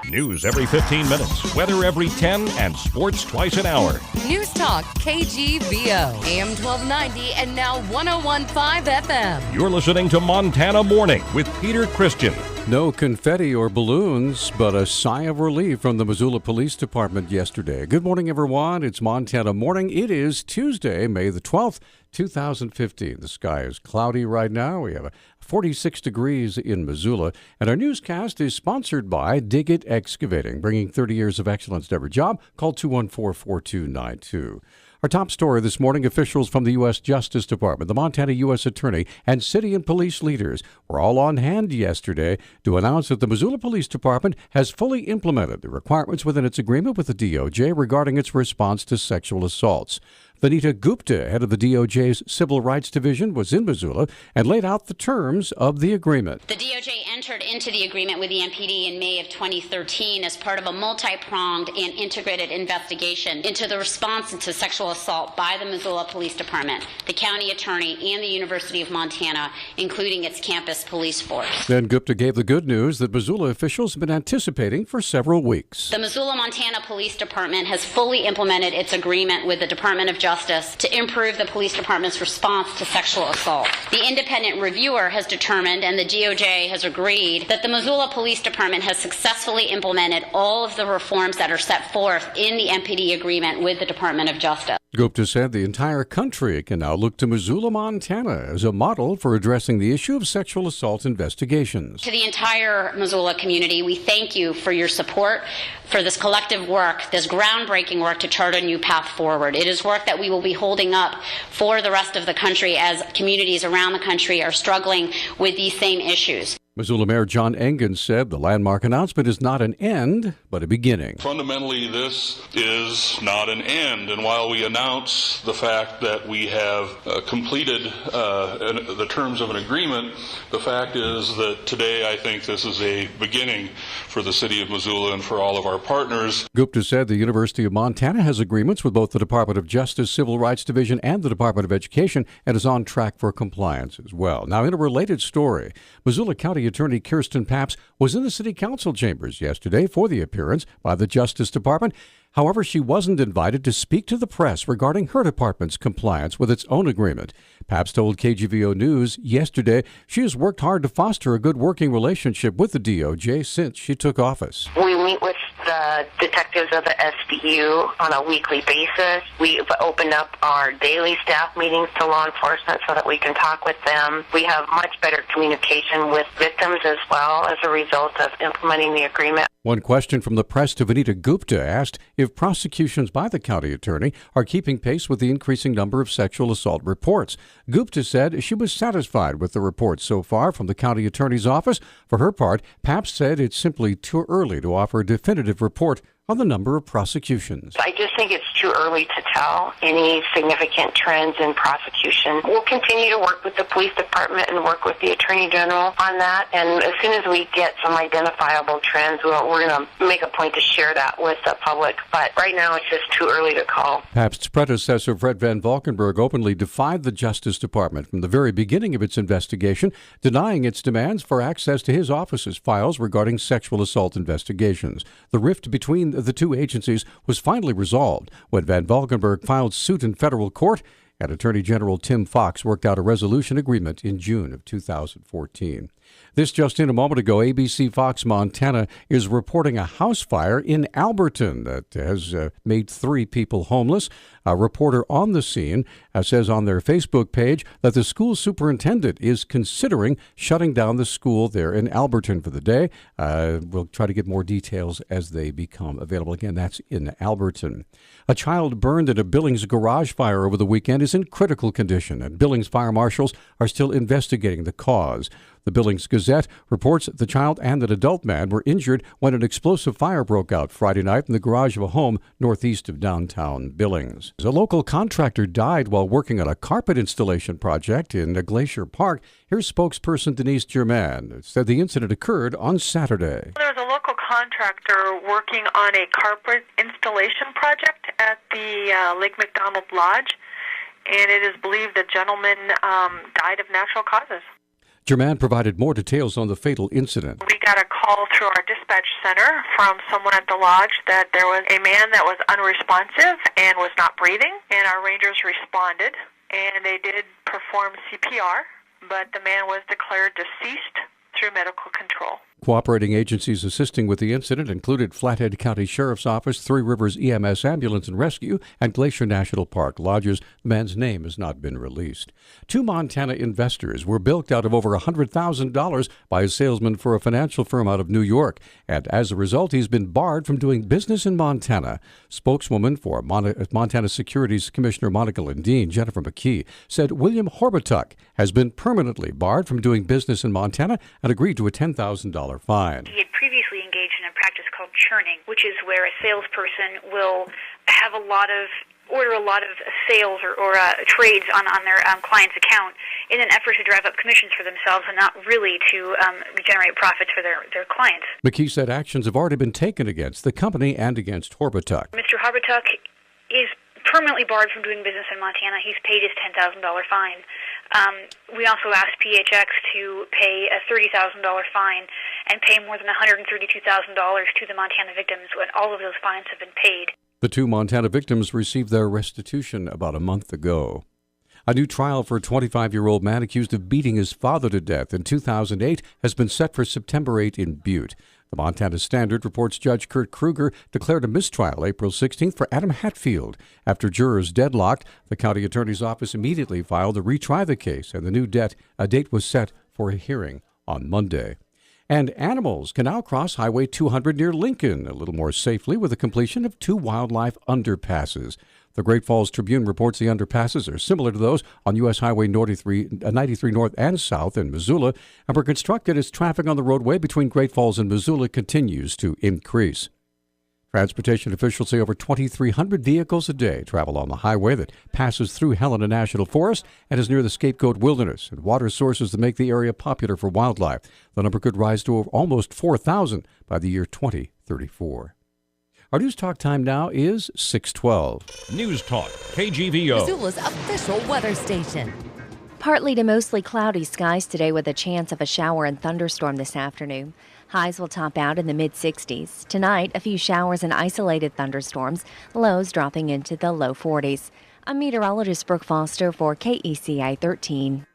News every 15 minutes, weather every 10, and sports twice an hour. Newstalk, KGVO, AM 1290 and now 101.5 FM. You're listening to Montana Morning with Peter Christian. No confetti or balloons, but a sigh of relief from the Missoula Police Department yesterday. Good morning, everyone. It's Montana Morning. It is Tuesday, May the 12th, 2015. The sky is cloudy right now. We have 46 degrees in Missoula. And our newscast is sponsored by Dig It Excavating, bringing 30 years of excellence to every job. Call 214-4292. Our top story this morning, officials from the U.S. Justice Department, the Montana U.S. Attorney, and city and police leaders were all on hand yesterday to announce that the Missoula Police Department has fully implemented the requirements within its agreement with the DOJ regarding its response to sexual assaults. Vanita Gupta, head of the DOJ's Civil Rights Division, was in Missoula and laid out the terms of the agreement. The DOJ entered into the agreement with the MPD in May of 2013 as part of a multi-pronged and integrated investigation into the response to sexual assault by the Missoula Police Department, the county attorney, and the University of Montana, including its campus police force. Then Gupta gave the good news that Missoula officials have been anticipating for several weeks. The Missoula, Montana Police Department has fully implemented its agreement with the Department of Justice to improve the police department's response to sexual assault. The independent reviewer has determined, and the DOJ has agreed, that the Missoula Police Department has successfully implemented all of the reforms that are set forth in the MPD agreement with the Department of Justice. Gupta said the entire country can now look to Missoula, Montana as a model for addressing the issue of sexual assault investigations. To the entire Missoula community, we thank you for your support for this collective work, this groundbreaking work to chart a new path forward. It is work that we will be holding up for the rest of the country as communities around the country are struggling with these same issues. Missoula Mayor John Engen said the landmark announcement is not an end, but a beginning. Fundamentally, this is not an end, and while we announce the fact that we have completed the terms of an agreement, the fact is that today I think this is a beginning for the city of Missoula and for all of our partners. Gupta said the University of Montana has agreements with both the Department of Justice Civil Rights Division and the Department of Education and is on track for compliance as well. Now, in a related story, Missoula County Attorney Kirsten Papps was in the city council chambers yesterday for the appearance by the Justice Department. However, she wasn't invited to speak to the press regarding her department's compliance with its own agreement. Papps told KGVO News yesterday she has worked hard to foster a good working relationship with the DOJ since she took office. We meet with the detectives of the SBU on a weekly basis. We've opened up our daily staff meetings to law enforcement so that we can talk with them. We have much better communication with victims as well as a result of implementing the agreement. One question from the press to Vanita Gupta asked if prosecutions by the county attorney are keeping pace with the increasing number of sexual assault reports. Gupta said she was satisfied with the reports so far from the county attorney's office. For her part, Papps said it's simply too early to offer a definitive report on the number of prosecutions. I just think it's too early to tell any significant trends in prosecution. We'll continue to work with the police department and work with the attorney general on that. And as soon as we get some identifiable trends, we're going to make a point to share that with the public. But right now, it's just too early to call. Papst's predecessor, Fred Van Valkenburg, openly defied the Justice Department from the very beginning of its investigation, denying its demands for access to his office's files regarding sexual assault investigations. The rift between the two agencies was finally resolved when Van Valkenburg filed suit in federal court, and Attorney General Tim Fox worked out a resolution agreement in June of 2014. This just in a moment ago, ABC Fox Montana is reporting a house fire in Alberton that has made 3 people homeless. A reporter on the scene says on their Facebook page that the school superintendent is considering shutting down the school there in Alberton for the day. We'll try to get more details as they become available. Again, that's in Alberton. A child burned in a Billings garage fire over the weekend is in critical condition, and Billings fire marshals are still investigating the cause. The Billings Gazette reports that the child and an adult man were injured when an explosive fire broke out Friday night in the garage of a home northeast of downtown Billings. A local contractor died while working on a carpet installation project in Glacier Park. Here's spokesperson Denise Germain said the incident occurred on Saturday. There was a local contractor working on a carpet installation project at the Lake McDonald Lodge, and it is believed the gentleman died of natural causes. Germain provided more details on the fatal incident. We got a call through our dispatch center from someone at the lodge that there was a man that was unresponsive and was not breathing, and our rangers responded, and they did perform CPR, but the man was declared deceased through medical control. Cooperating agencies assisting with the incident included Flathead County Sheriff's Office, Three Rivers EMS Ambulance and Rescue, and Glacier National Park lodges. The man's name has not been released. 2 Montana investors were bilked out of over $100,000 by a salesman for a financial firm out of New York, and as a result, he's been barred from doing business in Montana. Spokeswoman for Montana Securities Commissioner Monica Lindeen, Jennifer McKee, said William Horbatuk has been permanently barred from doing business in Montana and agreed to a $10,000 fine. He had previously engaged in a practice called churning, which is where a salesperson will have order a lot of sales or trades on their client's account in an effort to drive up commissions for themselves and not really to generate profits for their clients. McKee said actions have already been taken against the company and against Horbatuk. Mr. Horbatuk is permanently barred from doing business in Montana. He's paid his $10,000 fine. We also asked PHX to pay a $30,000 fine and pay more than $132,000 to the Montana victims when all of those fines have been paid. The 2 Montana victims received their restitution about a month ago. A new trial for a 25-year-old man accused of beating his father to death in 2008 has been set for September 8 in Butte. The Montana Standard reports Judge Kurt Kruger declared a mistrial April 16th for Adam Hatfield. After jurors deadlocked, the county attorney's office immediately filed to retry the case, and the new date was set for a hearing on Monday. And animals can now cross Highway 200 near Lincoln a little more safely with the completion of 2 wildlife underpasses. The Great Falls Tribune reports the underpasses are similar to those on U.S. Highway 93 North and South in Missoula and were constructed as traffic on the roadway between Great Falls and Missoula continues to increase. Transportation officials say over 2,300 vehicles a day travel on the highway that passes through Helena National Forest and is near the Scapegoat Wilderness and water sources that make the area popular for wildlife. The number could rise to almost 4,000 by the year 2034. Our News Talk time now is 6:12. News Talk, KGVO. Missoula's official weather station. Partly to mostly cloudy skies today with a chance of a shower and thunderstorm this afternoon. Highs will top out in the mid-60s. Tonight, a few showers and isolated thunderstorms, lows dropping into the low 40s. I'm meteorologist Brooke Foster for KECI 13.